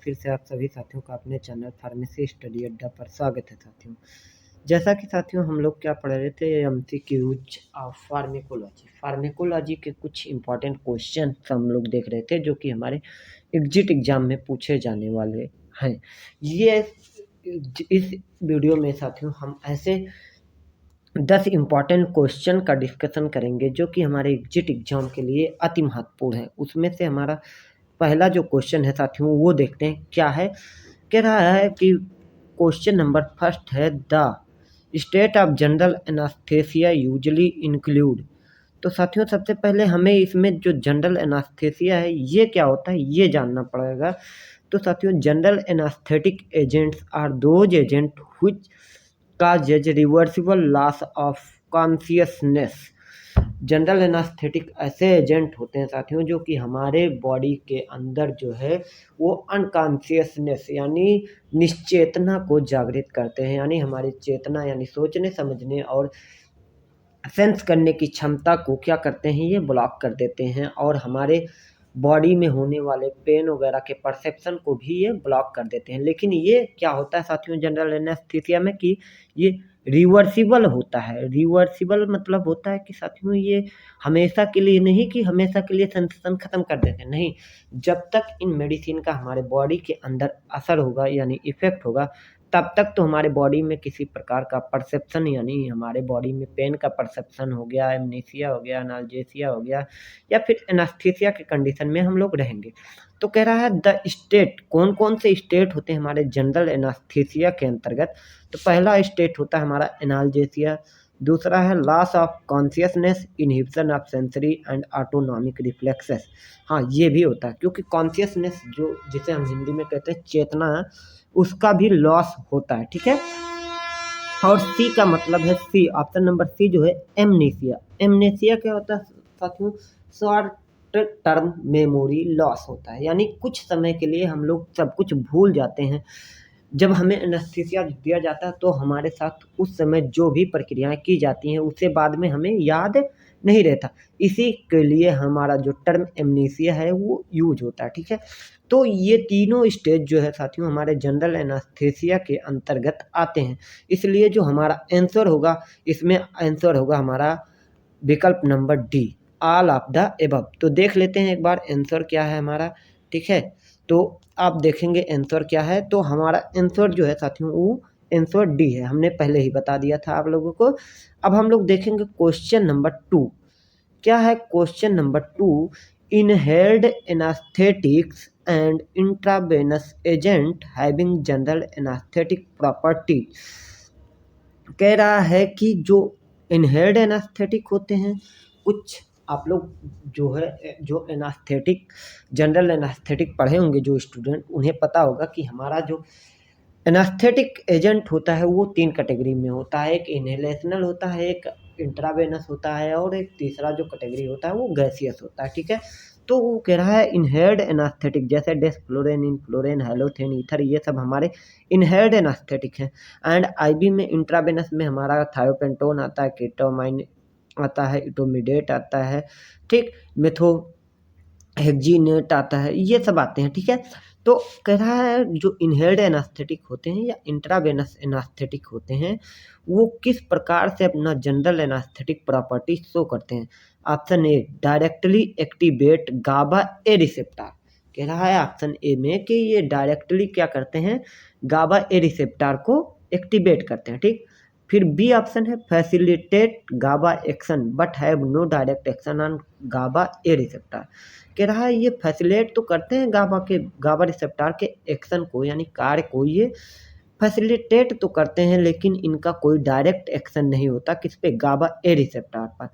फिर से आप सभी साथियों का अपने चैनल फार्मेसी स्टडी अड्डा पर स्वागत है साथियों। जैसा कि साथियों हम लोग क्या पढ़ रहे थे, एमसीक्यूज ऑफ फार्मेकोलॉजी के कुछ इंपॉर्टेंट क्वेश्चन हम लोग देख रहे थे जो कि हमारे एग्जिट एग्जाम में पूछे जाने वाले हैं। ये इस वीडियो में साथियों हम ऐसे 10 इम्पॉर्टेंट क्वेश्चन का डिस्कशन करेंगे जो कि हमारे एग्जिट एग्जाम के लिए अति महत्वपूर्ण है। उसमें से हमारा पहला जो क्वेश्चन है साथियों वो देखते हैं क्या है। कह रहा है कि क्वेश्चन नंबर फर्स्ट है, the state of general anaesthesia usually include. तो साथियों सबसे पहले हमें इसमें जो जनरल एनास्थेसिया है ये क्या होता है ये जानना पड़ेगा। तो साथियों general anaesthetic agents are those agents which causes reversible loss of consciousness. General anaesthetic ऐसे एजेंट होते हैं साथियों जो कि हमारे बॉडी के अंदर जो है वो अनकॉन्शियसनेस यानी निश्चेतना को जागृत करते हैं, यानी हमारी चेतना यानी सोचने समझने और सेंस करने की क्षमता को क्या करते हैं ये ब्लॉक कर देते हैं, और हमारे बॉडी में होने वाले पेन वगैरह के परसेप्शन को भी ये ब्लॉक कर देते हैं। लेकिन ये क्या होता है साथियों जनरल एनेस्थीसिया में कि ये रिवर्सिबल होता है। रिवर्सिबल मतलब होता है कि साथियों ये हमेशा के लिए नहीं कि हमेशा के लिए सेंसेशन खत्म कर देते हैं, नहीं। जब तक इन मेडिसिन का हमारे बॉडी के अंदर असर होगा यानी इफेक्ट होगा तब तक तो हमारे बॉडी में किसी प्रकार का परसेप्शन यानी हमारे बॉडी में पेन का परसेप्शन हो गया, एमनेसिया हो गया, एनाल्जेसिया हो गया या फिर एनास्थीसिया के कंडीशन में हम लोग रहेंगे। तो कह रहा है द स्टेट, कौन कौन से स्टेट होते हैं हमारे जनरल एनास्थीसिया के अंतर्गत। तो पहला स्टेट होता है हमारा एनाल्जेसिया, दूसरा है loss of consciousness, inhibition of sensory and autonomic reflexes. हाँ ये भी होता है क्योंकि कॉन्शियसनेस जो जिसे हम हिंदी में कहते हैं चेतना, उसका भी लॉस होता है, ठीक है। और सी का मतलब है सी, ऑप्शन नंबर सी जो है एमनेसिया। एमनेसिया क्या होता है साथियों, शॉर्ट टर्म मेमोरी लॉस होता है, यानी कुछ समय के लिए हम लोग सब कुछ भूल जाते हैं। जब हमें एनेस्थीसिया दिया जाता है तो हमारे साथ उस समय जो भी प्रक्रियाएं की जाती हैं उसे बाद में हमें याद नहीं रहता, इसी के लिए हमारा जो टर्म एमनेसिया है वो यूज होता है, ठीक है। तो ये तीनों स्टेज जो है साथियों हमारे जनरल एनास्थेसिया के अंतर्गत आते हैं, इसलिए जो हमारा आंसर होगा इसमें आंसर होगा हमारा विकल्प number D, all of the above. तो देख लेते हैं एक बार आंसर क्या है हमारा, ठीक है। तो आप देखेंगे आंसर क्या है, तो हमारा आंसर जो है साथियों वो आंसर डी है, हमने पहले ही बता दिया था आप लोगों को। अब हम लोग देखेंगे क्वेश्चन नंबर 2 क्या है। Question number 2, inhaled anaesthetics and intravenous agent having general anaesthetic property. कह रहा है कि जो इनहेल्ड एनास्थेटिक होते हैं, कुछ आप लोग जो है जो एनास्थेटिक जनरल एनास्थेटिक पढ़े होंगे जो स्टूडेंट, उन्हें पता होगा कि हमारा जो एनास्थेटिक एजेंट होता है वो 3 कैटेगरी में होता है, एक इनहेलेशनल होता है, एक इंट्रावेनस होता है और एक तीसरा जो कैटेगरी होता है वो गैसियस होता है, ठीक है। तो वो कह रहा है इनहेल्ड एनास्थेटिक जैसे डेस्फ्लोरेन, इनफ्लोरेन, हैलोथेन, ईथर, ये सब हमारे इनहेल्ड एनास्थेटिक हैं। एंड आईबी में इंट्रावेनस में हमारा थायोपेंटोन आता है, केटोमाइन आता है, इटोमिडेट आता है, ठीक, मेथो हेक्जीनेट आता है, ये सब आते हैं, ठीक है। तो कह रहा है जो इनहेल्ड एनास्थेटिक होते हैं या इंट्रावेनस एनास्थेटिक होते हैं वो किस प्रकार से अपना जनरल एनास्थेटिक प्रॉपर्टी शो करते हैं। Option A, directly activate GABA A receptor. कह रहा है ऑप्शन ए में कि ये डायरेक्टली क्या करते हैं, गाबा ए रिसेप्टर को एक्टिवेट करते हैं, ठीक। फिर बी ऑप्शन है, facilitate GABA action but have no direct action on GABA A receptor. कह रहा है ये फैसिलेट तो करते हैं गाबा रिसेप्टर के एक्शन को यानी कार्य को, ये फैसिलिटेट तो करते हैं लेकिन इनका कोई डायरेक्ट एक्शन नहीं होता किस पे, गाबा ए रिसेप्टर पर।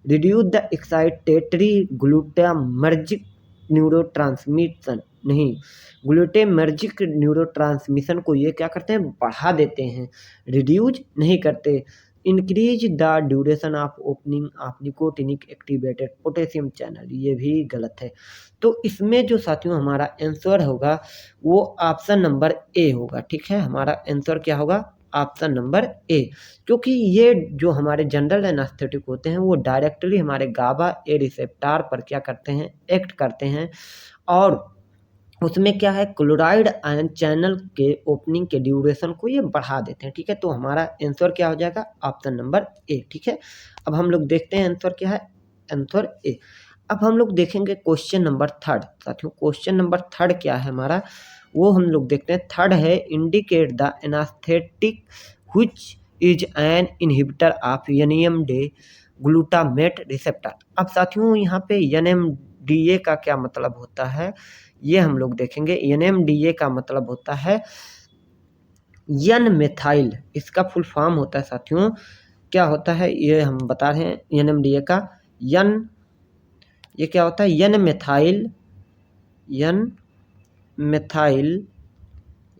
रिड्यूस द एक्साइटेटरी ग्लूटामर्जिक न्यूरोट्रांसमिशन, नहीं, ग्लूटामर्जिक न्यूरोट्रांसमिशन को ये क्या करते हैं, बढ़ा देते हैं, रिड्यूज नहीं करते। Increase the duration of opening of nicotinic activated potassium channel, ये भी गलत है। तो इसमें जो साथियों हमारा आंसर होगा वो ऑप्शन नंबर ए होगा, ठीक है। हमारा आंसर क्या होगा, ऑप्शन नंबर ए, क्योंकि ये जो हमारे जनरल एनास्थेटिक होते हैं वो डायरेक्टली हमारे गाबा ए रिसेप्टर पर क्या करते हैं, एक्ट करते हैं और उसमें क्या है, क्लोराइड आयन चैनल के ओपनिंग के ड्यूरेशन को ये बढ़ा देते हैं। ठीक है, तो हमारा आंसर क्या हो जाएगा, ऑप्शन नंबर ए। ठीक है, अब हम लोग देखते हैं आंसर क्या है, आंसर ए। अब हम लोग देखेंगे क्वेश्चन नंबर थर्ड। साथियों क्वेश्चन नंबर थर्ड क्या है हमारा, वो हम लोग देखते हैं। थर्ड है indicate the anaesthetic which is an inhibitor of NMDA glutamate receptor. अब साथियों यहाँ पे NMDA का क्या मतलब होता है, ये हम लोग देखेंगे। NMDA का मतलब होता है यन मेथाइल, इसका फुल फॉर्म होता है साथियों, क्या होता है ये हम बता रहे हैं। NMDA का यन, ये क्या होता है, यन मेथाइल, यन मेथाइल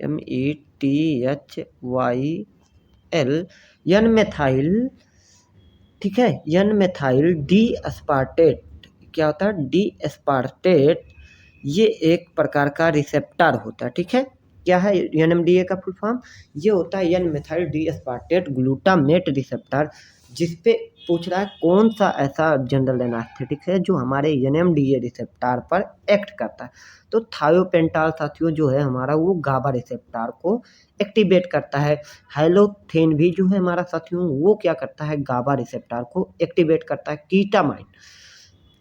METHYL, यन मेथाइल। ठीक है, यन मेथाइल डी अस्पार्टेट, क्या होता है, डी अस्पार्टेट, ये एक प्रकार का रिसेप्टर होता है। ठीक है, क्या है NMDA का फुल फॉर्म, ये होता है यन मेथाइल डी अस्पार्टेट ग्लूटामेट रिसेप्टर। जिसपे पूछ रहा है कौन सा ऐसा जनरल एनास्थेटिक है जो हमारे NMDA रिसेप्टर पर एक्ट करता है। तो थायोपेंटाल साथियों जो है हमारा, वो गाबा रिसेप्टर को एक्टिवेट करता है। हाइलोथेन भी जो है हमारा साथियों, वो क्या करता है, गाबा रिसेप्टर को एक्टिवेट करता है। कीटामाइन,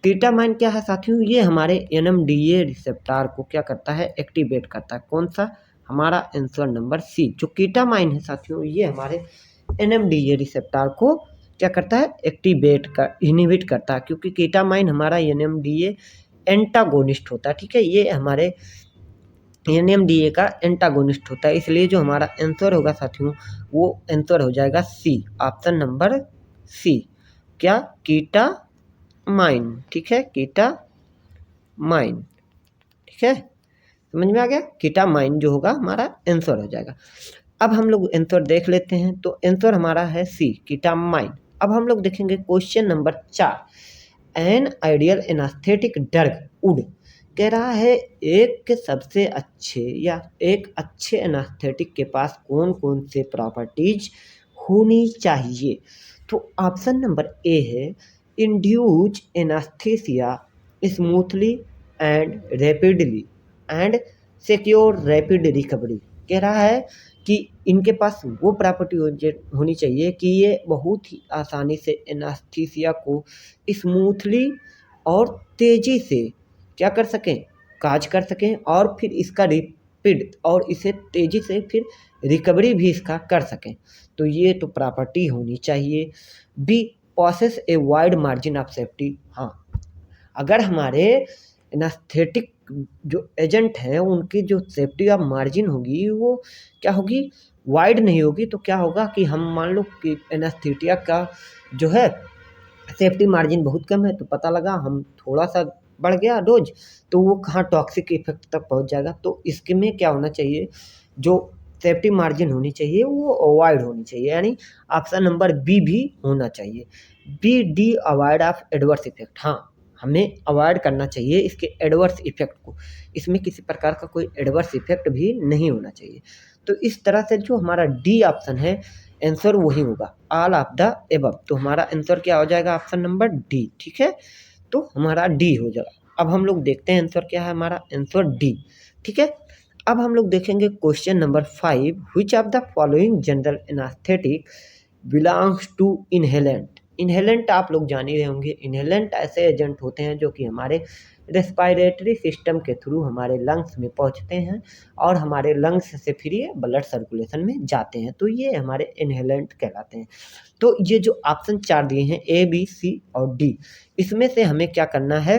कीटामाइन क्या है साथियों, ये हमारे NMDA रिसेप्टर को क्या करता है, एक्टिवेट करता है। कौन सा, हमारा आंसर नंबर सी। जो कीटामाइन है साथियों, ये हमारे NMDA रिसेप्टर को क्या करता है, एक्टिवेट कर, इनहिबिट करता है। क्योंकि कीटामाइन हमारा NMDA एंटागोनिस्ट होता है। ठीक है, ये हमारे NMDA का एंटागोनिस्ट होता है। इसलिए जो हमारा आंसर होगा साथियों, वो आंसर हो जाएगा सी, ऑप्शन नंबर सी। क्या, कीटामाइन। ठीक है, कीटामाइन। ठीक है, समझ में आ गया, कीटामाइन जो होगा हमारा आंसर हो जाएगा। अब हम लोग आंसर देख लेते हैं, तो आंसर हमारा है सी, कीटामाइन। अब हम लोग देखेंगे question number 4, an ideal anaesthetic drug would, कह रहा है एक के सबसे अच्छे या एक अच्छे एनास्थेटिक के पास कौन कौन से प्रॉपर्टीज होनी चाहिए। तो ऑप्शन नंबर ए है induce anaesthesia smoothly and rapidly and secure rapid recovery. कह रहा है कि इनके पास वो प्रॉपर्टी होनी चाहिए कि ये बहुत ही आसानी से एनास्थीसिया को स्मूथली और तेज़ी से क्या कर सकें, काज कर सकें, और फिर इसका रिपिड, और इसे तेज़ी से फिर रिकवरी भी इसका कर सकें। तो ये तो प्रॉपर्टी होनी चाहिए। B, possess a wide margin of safety. हाँ, अगर हमारे एनास्थेटिक जो एजेंट हैं उनकी जो सेफ्टी ऑफ मार्जिन होगी वो क्या होगी, वाइड नहीं होगी। तो क्या होगा कि हम मान लो कि एनास्थेटिया का जो है सेफ्टी मार्जिन बहुत कम है, तो पता लगा हम थोड़ा सा बढ़ गया डोज, तो वो कहाँ टॉक्सिक इफेक्ट तक पहुंच जाएगा। तो इसके में क्या होना चाहिए, जो सेफ्टी मार्जिन होनी चाहिए वो अवॉइड होनी चाहिए, यानी ऑप्शन नंबर बी भी होना चाहिए। B, devoid of adverse effect. हाँ, हमें अवॉइड करना चाहिए इसके एडवर्स इफेक्ट को, इसमें किसी प्रकार का कोई एडवर्स इफेक्ट भी नहीं होना चाहिए। तो इस तरह से जो हमारा डी ऑप्शन है आंसर वही होगा, ऑल ऑफ द एबव। तो हमारा आंसर क्या हो जाएगा, ऑप्शन नंबर डी। ठीक है, तो हमारा डी हो जाएगा। अब हम लोग देखते हैं आंसर क्या है, हमारा आंसर डी। ठीक है, अब हम लोग देखेंगे question number 5, which of the following general anaesthetic belongs to inhalant. Inhalant आप लोग जान ही रहे होंगे, इनहेलेंट ऐसे एजेंट होते हैं जो कि हमारे रेस्पिरेटरी सिस्टम के थ्रू हमारे लंग्स में पहुंचते हैं और हमारे लंग्स से फिर ये ब्लड सर्कुलेशन में जाते हैं, तो ये हमारे इनहेलेंट कहलाते हैं। तो ये जो ऑप्शन 4 दिए हैं ए, बी, सी और डी, इसमें से हमें क्या करना है,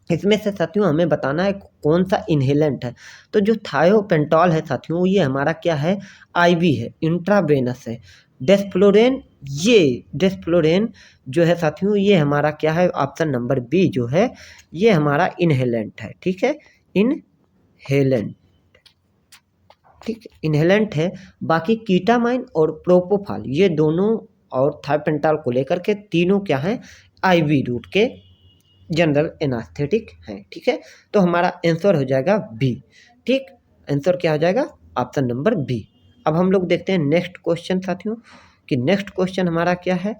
इसमें से साथियों हमें बताना है कौन सा इनहेलेंट है। तो जो थायोपेंटॉल है साथियों, ये हमारा क्या है, आईवी है, इंट्रावेनस है। डेस्फ्लोरेन, ये डेस्फ्लोरेन जो है साथियों, ये हमारा क्या है, ऑप्शन नंबर बी जो है, ये हमारा इनहेलेंट है। ठीक है, इनहेलेंट, ठीक, इनहेलेंट है। बाकी कीटामाइन और प्रोपोफॉल ये दोनों और थायोपेंटॉल को लेकर के तीनों क्या हैं, आईवी रूट के जनरल एनास्थेटिक हैं। ठीक है, तो हमारा आंसर हो जाएगा बी। ठीक, आंसर क्या हो जाएगा, ऑप्शन नंबर बी। अब हम लोग देखते हैं नेक्स्ट क्वेश्चन साथियों, कि नेक्स्ट क्वेश्चन हमारा क्या है।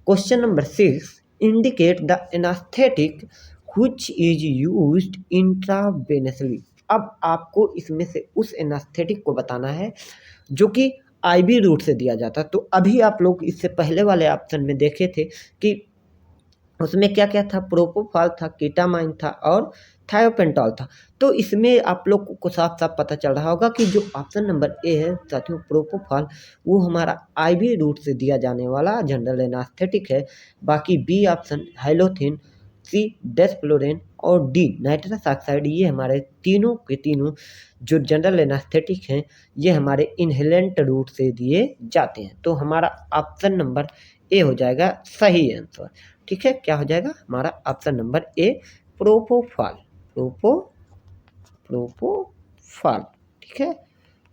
Question number 6, indicate the anaesthetic which is used intravenously. अब आपको इसमें से उस एनास्थेटिक को बताना है जो कि आईवी रूट से दिया जाता। तो अभी आप लोग इससे पहले वाले ऑप्शन में देखे थे कि उसमें क्या क्या था, प्रोपोफॉल था, केटामाइन था और थायोपेंटॉल था। तो इसमें आप लोग को साफ साफ पता चल रहा होगा कि जो ऑप्शन नंबर ए है साथियों प्रोपोफॉल, वो हमारा आईवी रूट से दिया जाने वाला जनरल एनास्थेटिक है। बाकी बी ऑप्शन हैलोथिन, सी डेसफ्लोरेन और डी नाइट्रस ऑक्साइड, ये हमारे तीनों के तीनों जो जनरल एनास्थेटिक हैं ये हमारे इनहेलेंट रूट से दिए जाते हैं। तो हमारा ऑप्शन नंबर ए हो जाएगा सही आंसर। ठीक है, क्या हो जाएगा हमारा ऑप्शन नंबर ए प्रोपोफॉल, प्रोपोफॉल। ठीक है,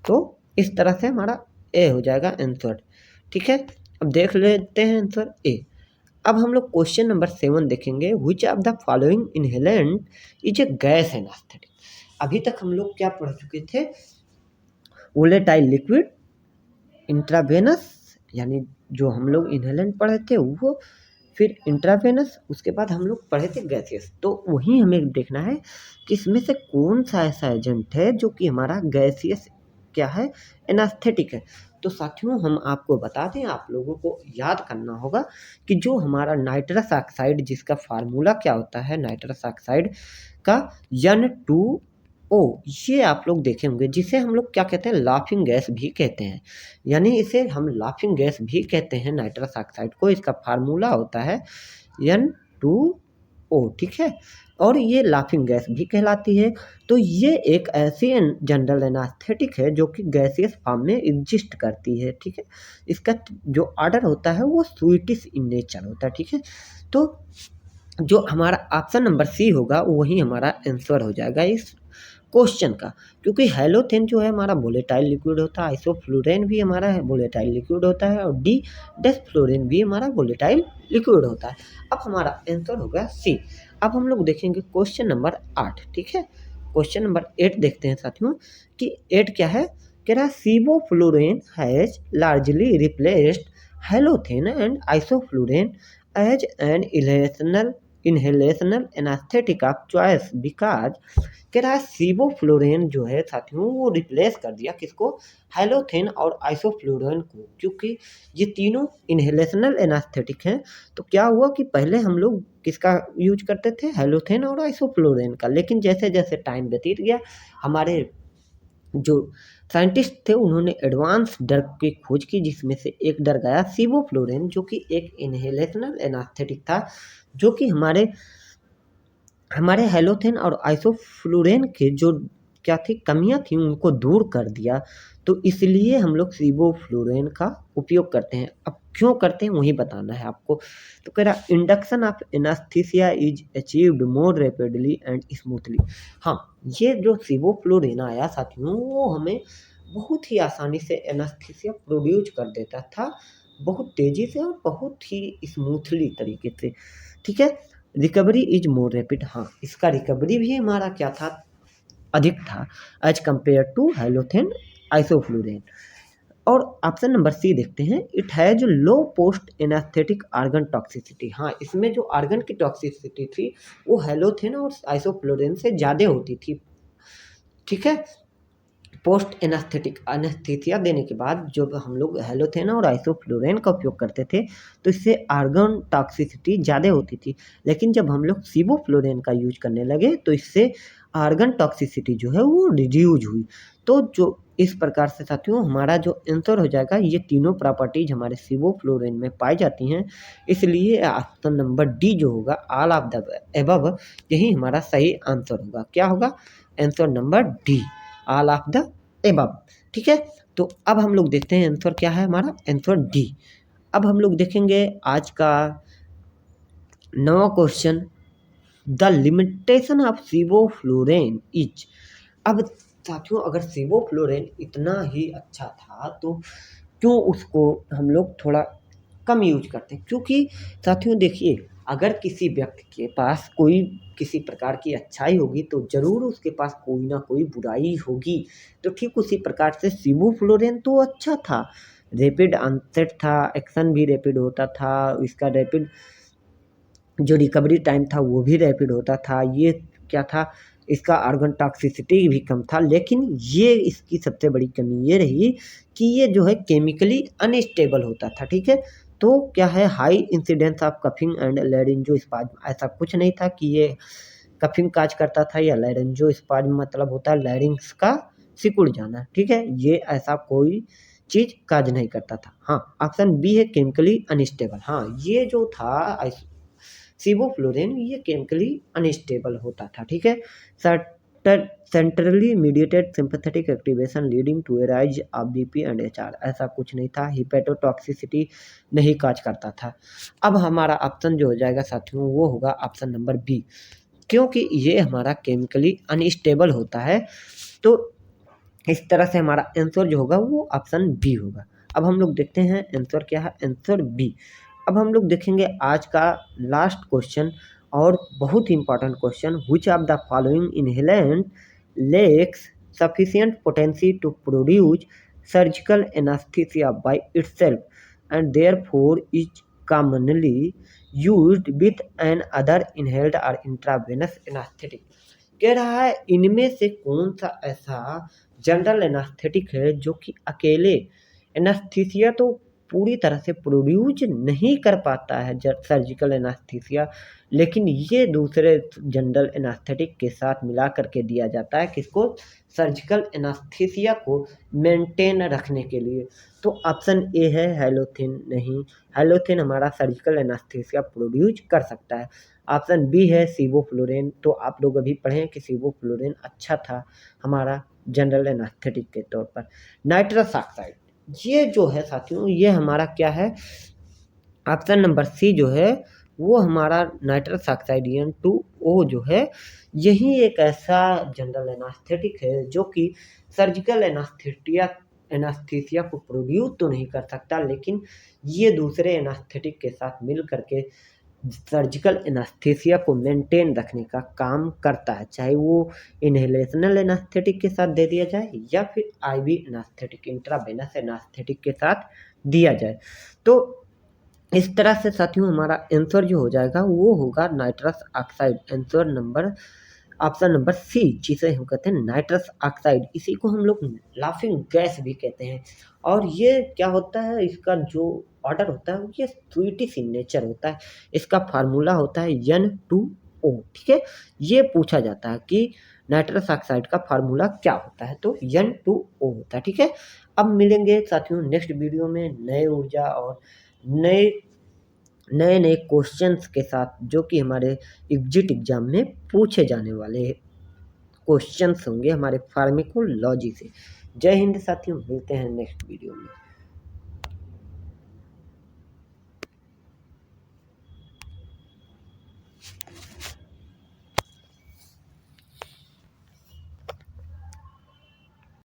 तो इस तरह से हमारा ए हो जाएगा आंसर। ठीक है, अब देख लेते हैं आंसर ए। अब हम लोग क्वेश्चन नंबर 7 देखेंगे, which of the following inhalant is a gas anaesthetic. अभी तक हम लोग क्या पढ़ चुके थे, वोलेटाइल लिक्विड, इंट्रावेनस, यानी जो हम लोग इनहेलेंट पढ़े थे वो, फिर इंट्रावेनस, उसके बाद हम लोग पढ़े थे गैसियस। तो वहीं हमें देखना है कि इसमें से कौन सा ऐसा एजेंट है जो कि हमारा गैसियस क्या है, एनास्थेटिक है। तो साथियों हम आपको बता दें, आप लोगों को याद करना होगा कि जो हमारा नाइट्रस ऑक्साइड, जिसका फार्मूला क्या होता है नाइट्रस ऑक्साइड का, N2O, ये आप लोग देखे होंगे, जिसे हम लोग क्या कहते हैं, लाफिंग गैस भी कहते हैं। यानी इसे हम लाफिंग गैस भी कहते हैं नाइट्रस ऑक्साइड को। इसका फार्मूला होता है N2O। ठीक है, और ये लाफिंग गैस भी कहलाती है। तो ये एक ऐसी जनरल एनास्थेटिक है जो कि गैसियस फॉर्म में एग्जिस्ट करती है। ठीक है, इसका जो ऑर्डर होता है वो स्वीटिश इन नेचर होता है। ठीक है, तो जो हमारा ऑप्शन नंबर सी होगा वही हमारा आंसर हो जाएगा इस क्वेश्चन का, क्योंकि हैलोथेन जो है हमारा वोलेटाइल लिक्विड होता है, आइसोफ्लोरेन भी हमारा वोलेटाइल लिक्विड होता है और डी डेसफ्लोरेन भी हमारा वोलेटाइल लिक्विड होता है। अब हमारा आंसर होगा सी। अब हम लोग देखेंगे क्वेश्चन नंबर 8। ठीक है, क्वेश्चन नंबर 8 देखते हैं साथियों कि 8 क्या है, कह रहा है sevoflurane has largely replaced halothane and isoflurane as an inhalational anaesthetic of choice because, कह रहा है सिवोफ्लोरेन जो है साथियों वो रिप्लेस कर दिया किसको, हैलोथेन और आइसोफ्लोरेन को, क्योंकि ये तीनों इनहेलेशनल एनास्थेटिक हैं। तो क्या हुआ कि पहले हम लोग किसका यूज करते थे, हैलोथेन और आइसोफ्लोरेन का, लेकिन जैसे जैसे टाइम व्यतीत गया हमारे जो साइंटिस्ट थे उन्होंने एडवांस ड्रग की खोज की, जिसमें से एक ड्रग आया सिवोफ्लोरेन, जो कि एक इनहेलेशनल एनास्थेटिक था, जो कि हमारे हैलोथेन और आइसोफ्लोरेन के जो क्या थी कमियां थी उनको दूर कर दिया। तो इसलिए हम लोग सिवोफ्लोरेन का उपयोग करते हैं। अब क्यों करते हैं वही बताना है आपको। तो कह रहा induction of anaesthesia is achieved more rapidly and smoothly. हाँ, ये जो सिवोफ्लोरेन आया साथियों वो हमें बहुत ही आसानी से एनास्थीसिया प्रोड्यूस कर देता था, बहुत तेजी से और बहुत ही स्मूथली तरीके से। ठीक है, रिकवरी इज मोर रैपिड। हाँ, इसका रिकवरी भी हमारा क्या था, अधिक था as compare to halothane isoflurane. और ऑप्शन नंबर सी देखते हैं, it has low post anaesthetic organ toxicity. हाँ, इसमें जो आर्गन की टॉक्सिसिटी थी वो हैलोथेन और आइसोफ्लोरेन से ज़्यादा होती थी। ठीक है, पोस्ट एनास्थेटिक एनेस्थीसिया देने के बाद जब हम लोग हैलोथेन और आइसोफ्लोरेन का उपयोग करते थे तो इससे आर्गन टॉक्सिसिटी ज़्यादा होती थी, लेकिन जब हम लोग सिवोफ्लोरेन का यूज करने लगे तो इससे आर्गन टॉक्सिसिटी जो है वो रिड्यूज हुई। तो जो इस प्रकार से साथियों हमारा जो आंसर हो जाएगा, ये तीनों प्रॉपर्टीज हमारे सिवोफ्लोरेन में पाई जाती हैं, इसलिए ऑप्शन नंबर डी जो होगा ऑल ऑफ द एबव, यही हमारा सही आंसर होगा। क्या होगा, answer number D, all of the above. ठीक है, तो अब हम लोग देखते हैं आंसर क्या है हमारा, आंसर डी। अब हम लोग देखेंगे आज का 9वां question, the limitation of sevoflurane is. अब साथियों अगर सिवोफ्लोरेन इतना ही अच्छा था तो क्यों उसको हम लोग थोड़ा कम यूज करते हैं, क्योंकि साथियों देखिए अगर किसी व्यक्ति के पास कोई किसी प्रकार की अच्छाई होगी तो ज़रूर उसके पास कोई ना कोई बुराई होगी। तो ठीक उसी प्रकार से सिवोफ्लोरेन तो अच्छा था, रैपिड ऑनसेट था, एक्शन भी रैपिड होता था, इसका रैपिड जो रिकवरी टाइम था वो भी रैपिड होता था। ये क्या था, इसका आर्गन टॉक्सिसिटी भी कम था, लेकिन ये इसकी सबसे बड़ी कमी ये रही कि ये जो है केमिकली अनस्टेबल होता था। ठीक है, तो क्या है, high incidence of coughing and laryngospasm. ऐसा कुछ नहीं था कि ये कफिंग काज करता था या लैरिंजोस्पाज्म मतलब होता है लैरिंग्स का सिकुड़ जाना। ठीक है, ये ऐसा कोई चीज काज नहीं करता था। हाँ, ऑप्शन बी है केमिकली अनस्टेबल। हाँ, ये जो था सिवोफ्लोरिन ये केमिकली अनस्टेबल होता था। ठीक है, centrally mediated sympathetic activation leading to a rise of BP and HR. ऐसा कुछ नहीं था, हिपेटोटॉक्सिसिटी नहीं काज करता था। अब हमारा ऑप्शन जो हो जाएगा साथियों वो होगा ऑप्शन नंबर बी, क्योंकि ये हमारा केमिकली अनस्टेबल होता है। तो इस तरह से हमारा आंसर जो होगा वो ऑप्शन बी होगा। अब हम लोग देखते हैं आंसर क्या है, आंसर बी। अब हम लोग देखेंगे आज का लास्ट क्वेश्चन और बहुत ही important question, which of the following inhalant lacks sufficient potency to produce surgical anaesthesia by itself and therefore is commonly used with another inhaled और इंट्रावेनस एनास्थेटिक। कह रहा है इनमें से कौन सा ऐसा जनरल एनास्थेटिक है जो कि अकेले एनास्थीसिया तो पूरी तरह से प्रोड्यूस नहीं कर पाता है सर्जिकल एनास्थीसिया, लेकिन ये दूसरे जनरल एनास्थेटिक के साथ मिला करके दिया जाता है किसको, सर्जिकल एनास्थीसिया को मेंटेन रखने के लिए। तो ऑप्शन ए है हैलोथिन। नहीं, हैलोथिन हमारा सर्जिकल एनास्थीसिया प्रोड्यूस कर सकता है। ऑप्शन बी है सिवोफ्लोरिन। तो आप लोग अभी पढ़े कि सिवोफ्लोरिन अच्छा था हमारा जनरल एनास्थेटिक के तौर पर। नाइट्रस ऑक्साइड ये जो है साथियों ये हमारा क्या है, ऑप्शन नंबर सी जो है वो हमारा नाइट्रस ऑक्साइड N2O जो है यही एक ऐसा जनरल एनास्थेटिक है जो कि सर्जिकल एनास्थीसिया को प्रोड्यूस तो नहीं कर सकता, लेकिन ये दूसरे एनास्थेटिक के साथ मिल करके सर्जिकल एनास्थीसिया को मेंटेन रखने का काम करता है, चाहे वो इनहेलेशनल एनास्थेटिक के साथ दे दिया जाए या फिर आईवी एनास्थेटिक इंट्रावेनस एनास्थेटिक के साथ दिया जाए। तो इस तरह से साथियों हमारा आंसर जो हो जाएगा वो होगा nitrous oxide. Answer number option number C, जिसे हम कहते हैं नाइट्रस ऑक्साइड। इसी को हम लोग लाफिंग गैस भी कहते हैं। और ये क्या होता है, इसका जो ऑर्डर होता है ये स्वीटिश इन नेचर होता है। इसका फार्मूला होता है N2O। ठीक है, ये पूछा जाता है कि नाइट्रस ऑक्साइड का फार्मूला क्या होता है, तो N2O होता है। ठीक है, अब मिलेंगे साथियों नेक्स्ट वीडियो में नए ऊर्जा और नए नए क्वेश्चंस के साथ, जो कि हमारे एग्जिट एग्जाम में पूछे जाने वाले क्वेश्चंस होंगे हमारे फार्मेकोलॉजी से। जय हिंद साथियों, मिलते हैं नेक्स्ट वीडियो में।